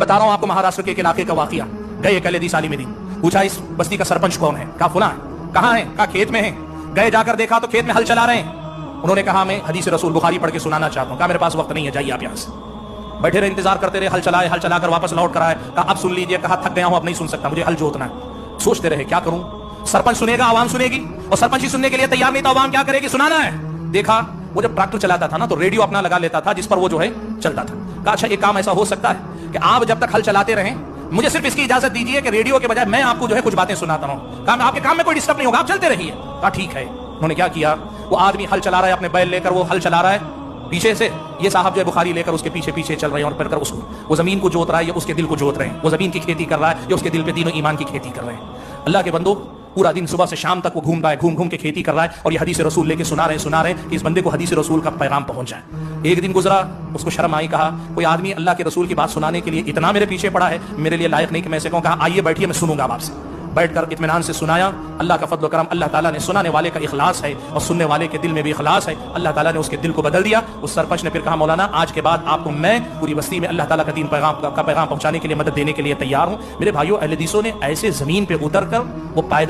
بتا رہا ہوں آپ کو مہاراشٹر کے ایک علاقے کا واقعہ. گئے ایک اہل حدیث عالم دین, پوچھا اس بستی کا سرپنچ کون ہے؟ کہا فلاں ہے. کہاں ہے؟ کہا کھیت میں ہے. گئے جا کر دیکھا تو کھیت میں ہل چلا رہے ہیں. انہوں نے کہا میں حدیث رسول بخاری پڑھ کے سنانا چاہتا ہوں. کہا میرے پاس وقت نہیں ہے, جائیے آپ یہاں سے. بیٹھے رہے, انتظار کرتے رہے, ہل چلا کر واپس لوٹ کر آئے. کہا اب سن لیجیے. کہا تھک گیا ہوں, اب نہیں سن سکتا, مجھے ہل جوتنا ہے. سوچتے رہے کیا کروں. سرپنچ سنے گا, عوام سنے گی, اور سرپنچ ہی سننے کے لیے تیار نہیں تھا, عوام کیا کرے گی, سنانا ہے. دیکھا وہ جب ٹریکٹر چلاتا تھا نا تو ریڈیو اپنا لگا لیتا تھا جس پر وہ جو ہے چلتا تھا. کہا اچھا ایک کام ایسا ہو سکتا ہے کہ آپ جب تک ہل چلاتے رہیں مجھے صرف اس کی اجازت دیجیے کہ ریڈیو کے بجائے میں آپ کو جو ہے کچھ باتیں سناتا ہوں. کہا آپ کے کام میں کوئی ڈسٹرب نہیں ہوگا, آپ چلتے رہیے. کہا ٹھیک ہے. انہوں نے کیا کیا, وہ آدمی ہل چلا رہا ہے اپنے بیل لے کر, وہ ہل چلا رہا ہے پیچھے سے, یہ صاحب جو ہے بخاری لے کر اس کے پیچھے پیچھے چل رہے ہیں, اور پھر کر اس کو وہ زمین کو جوت رہا ہے یا اس کے دل کو جوت رہے ہیں. وہ زمین کی کھیتی کر رہا ہے یا اس کے دل پہ دین و ایمان کی کھیتی کر رہے ہیں. اللہ کے بندو, پورا دن صبح سے شام تک وہ گھوم رہا ہے, گھوم کے کھیتی کر رہا ہے, اور یہ حدیث رسول لے کے سنا رہے ہیں کہ اس بندے کو حدیث رسول کا پیغام پہنچ جائے. ایک دن گزرا, اس کو شرم آئی. کہا کوئی آدمی اللہ کے رسول کی بات سنانے کے لیے اتنا میرے پیچھے پڑا ہے, میرے لیے لائق نہیں کہ میں اسے کہوں. کہا آئیے بیٹھیے, میں سنوں گا آپ سے. بیٹھ کر اطمینان سے سنایا. اللہ کا فضل و کرم, اللہ تعالیٰ نے سنانے والے کا اخلاص ہے اور سننے والے کے دل میں بھی اخلاص ہے, اللہ تعالیٰ نے اس کے دل کو بدل دیا. اس سرپنچ نے پھر کہا مولانا آج کے بعد آپ کو میں پوری بستی میں اللہ تعالیٰ کا دین کا پیغام پہنچانے کے لیے مدد دینے کے لیے تیار ہوں. میرے بھائیوں, اہل حدیثوں نے ایسے زمین پہ اتر کر وہ